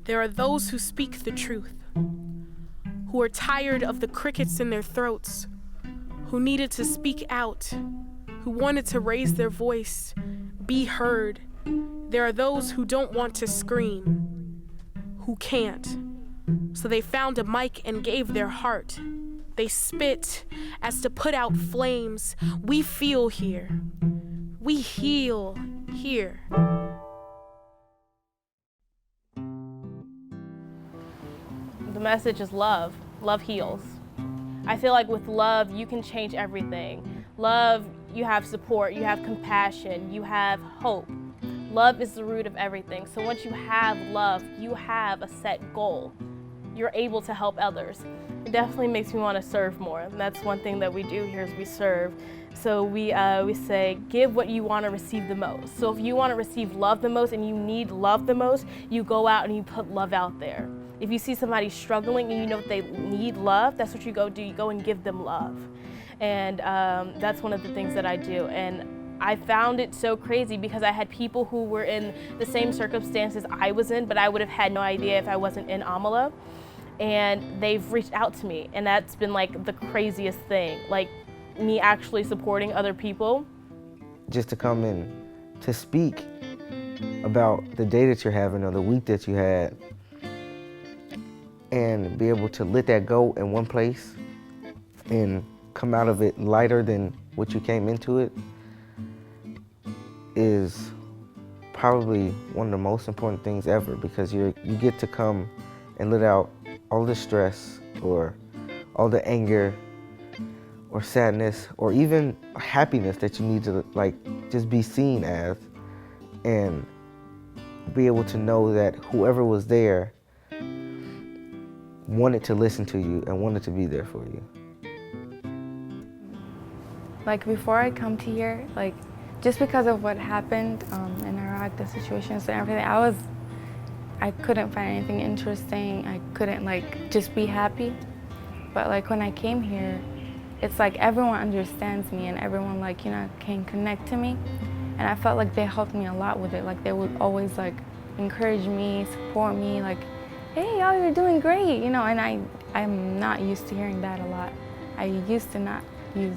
There are those who speak the truth, who are tired of the crickets in their throats, who needed to speak out, who wanted to raise their voice, be heard. There are those who don't want to scream, who can't. So they found a mic and gave their heart. They spit as to put out flames. We feel here. We heal here. The message is love. Love heals. I feel like with love, you can change everything. Love, you have support, you have compassion, you have hope. Love is the root of everything. So once you have love, you have a set goal. You're able to help others. It definitely makes me want to serve more. And that's one thing that we do here is we serve. So we say, give what you want to receive the most. So if you want to receive love the most and you need love the most, you go out and you put love out there. If you see somebody struggling and you know they need love, that's what you go do. You go and give them love. And that's one of the things that I do. And I found it so crazy because I had people who were in the same circumstances I was in, but I would have had no idea if I wasn't in Amala. And they've reached out to me, and that's been like the craziest thing, like me actually supporting other people. Just to come in to speak about the day that you're having or the week that you had and be able to let that go in one place and come out of it lighter than what you came into it is probably one of the most important things ever, because you get to come and let out all the stress or all the anger or sadness or even happiness that you need to just be seen as, and be able to know that whoever was there wanted to listen to you and wanted to be there for you. Like before I come to here, like just because of what happened in Iraq, the situations and everything, I couldn't find anything interesting. I couldn't just be happy. But when I came here, it's like everyone understands me and everyone can connect to me. And I felt like they helped me a lot with it. Like they would always encourage me, support me, hey, oh, you're doing great, and I'm not used to hearing that a lot. I used to not use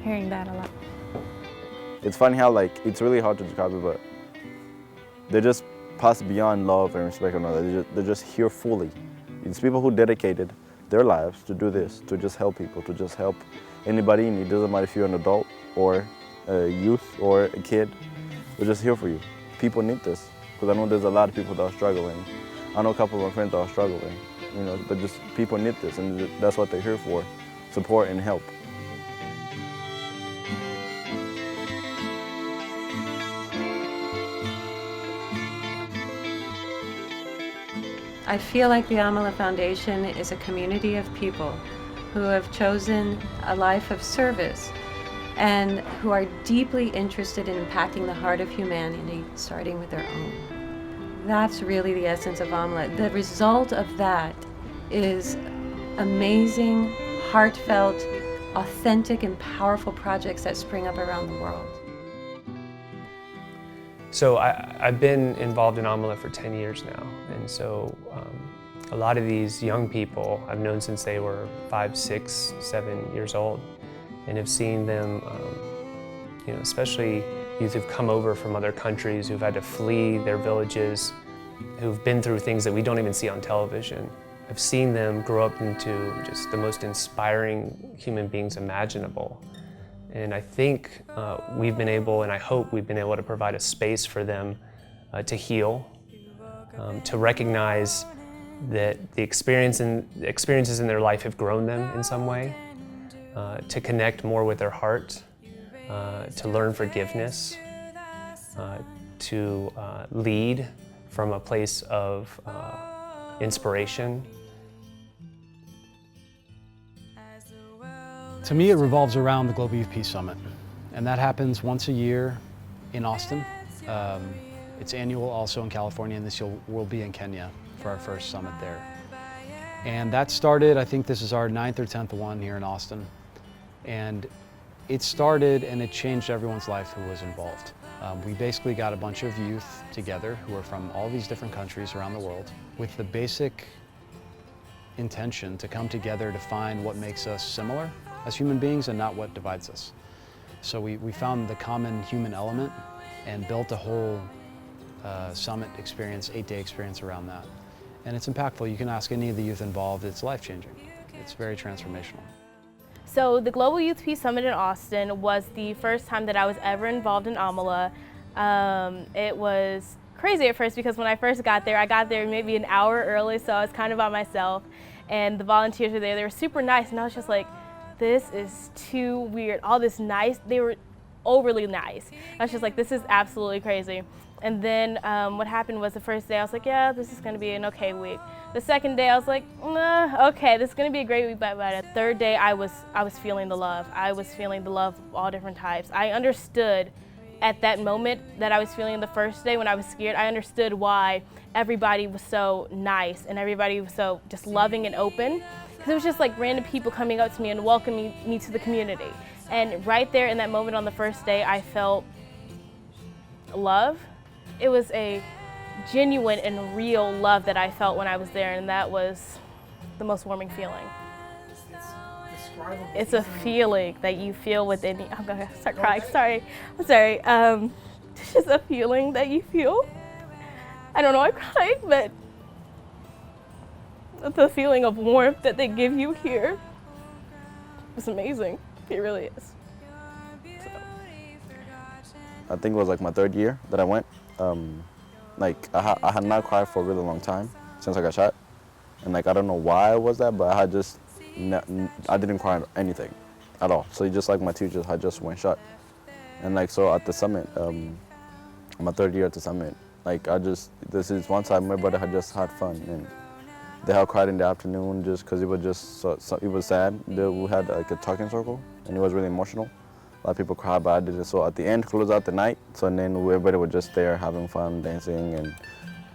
hearing that a lot. It's funny how it's really hard to describe it, but they're just past beyond love and respect and all that. They're just here fully. It's people who dedicated their lives to do this, to just help people, to just help anybody in need. It doesn't matter if you're an adult or a youth or a kid. We're just here for you. People need this, because I know there's a lot of people that are struggling. I know a couple of my friends that are struggling, but just people need this, and that's what they're here for, support and help. I feel like the Amala Foundation is a community of people who have chosen a life of service and who are deeply interested in impacting the heart of humanity, starting with their own. That's really the essence of Amala. The result of that is amazing, heartfelt, authentic, and powerful projects that spring up around the world. So I've been involved in Amala for 10 years now, and so a lot of these young people I've known since they were 5, 6, 7 years old, and have seen them, especially youth who've come over from other countries, who've had to flee their villages, who've been through things that we don't even see on television. I've seen them grow up into just the most inspiring human beings imaginable. And I think we've been able, and I hope we've been able to provide a space for them to heal, to recognize that the experiences in their life have grown them in some way, to connect more with their heart, to learn forgiveness, to lead from a place of inspiration. To me, it revolves around the Global Youth Peace Summit, and that happens once a year in Austin. It's annual also in California, and this year we'll be in Kenya for our first summit there. And that started, I think this is our 9th or 10th one here in Austin. And It started and it changed everyone's life who was involved. We basically got a bunch of youth together who are from all these different countries around the world with the basic intention to come together to find what makes us similar as human beings and not what divides us. So we found the common human element and built a whole summit experience, 8-day experience around that. And it's impactful. You can ask any of the youth involved, it's life-changing. It's very transformational. So the Global Youth Peace Summit in Austin was the first time that I was ever involved in Amala. It was crazy at first because when I first got there, I got there maybe an hour early, so I was kind of by myself. And the volunteers were there, they were super nice, and I was just like, this is too weird. All this nice, they were overly nice. I was just like, this is absolutely crazy. And then what happened was the first day I was like, yeah, this is gonna be an okay week. The second day I was like, nah, okay, this is gonna be a great week, but by the third day I was feeling the love. I was feeling the love of all different types. I understood at that moment that I was feeling the first day when I was scared, I understood why everybody was so nice and everybody was so just loving and open. Because it was just like random people coming up to me and welcoming me to the community. And right there in that moment on the first day, I felt love. It was a genuine and real love that I felt when I was there, and that was the most warming feeling. It's a feeling that you feel within you. I'm gonna start crying, sorry. I'm sorry. It's just a feeling that you feel. I don't know, I'm crying, but the feeling of warmth that they give you here is amazing. It really is. So. I think it was like my third year that I went. Like I had not cried for a really long time since I got shot, and like I don't know why it was that, but I didn't cry anything at all. So just like my teachers had just went shot, and like so at the summit, my third year at the summit, like this is one time my brother had just had fun, and they had cried in the afternoon just because it was just so it was sad. We had like a talking circle, and it was really emotional. A lot of people cried, but I didn't. So at the end, close out the night. So and then everybody was just there having fun, dancing, and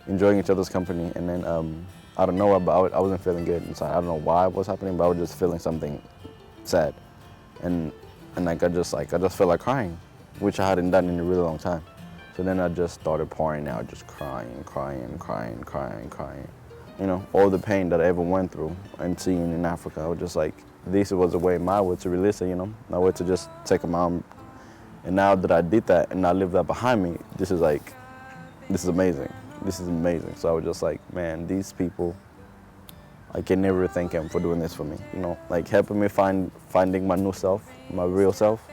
enjoying each other's company. And then I don't know, but I wasn't feeling good inside. I don't know why it was happening, but I was just feeling something sad, and like I just felt like crying, which I hadn't done in a really long time. So then I just started pouring out, just crying. You know, all the pain that I ever went through and seeing in Africa. I was just like, this was a way, my way to release it, you know, my way to just take them out. And now that I did that and I leave that behind me, this is amazing. This is amazing. So I was just like, man, these people, I can never thank them for doing this for me, you know, like helping me finding my new self, my real self.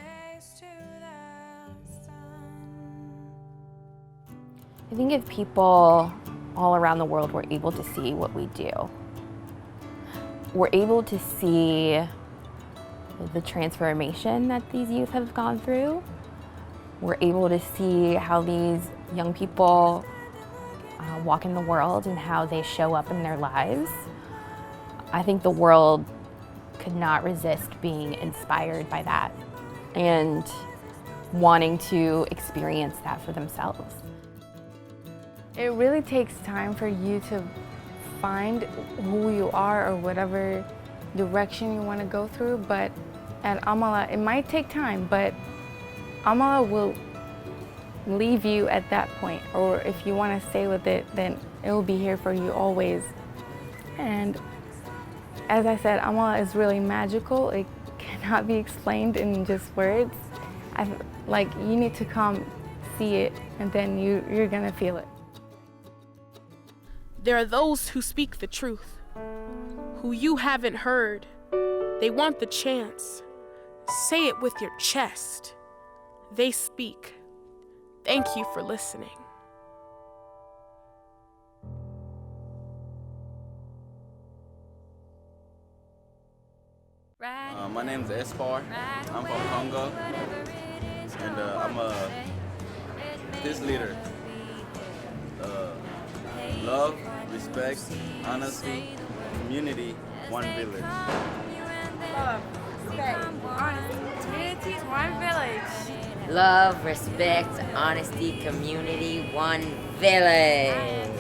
I think if people all around the world were able to see what we do, we're able to see the transformation that these youth have gone through. We're able to see how these young people walk in the world and how they show up in their lives. I think the world could not resist being inspired by that and wanting to experience that for themselves. It really takes time for you to find who you are or whatever direction you want to go through, but at Amala, it might take time, but Amala will leave you at that point, or if you want to stay with it, then it will be here for you always. And as I said, Amala is really magical. It cannot be explained in just words. Like, you need to come see it, and then you're gonna feel it. There are those who speak the truth, who you haven't heard. They want the chance. Say it with your chest. They speak. Thank you for listening. My name's Espar. I'm from Congo, and I'm a peace leader. Love, respect, honesty, community, one village. Love, respect, honesty, community, one village. Love, respect, honesty, community, one village.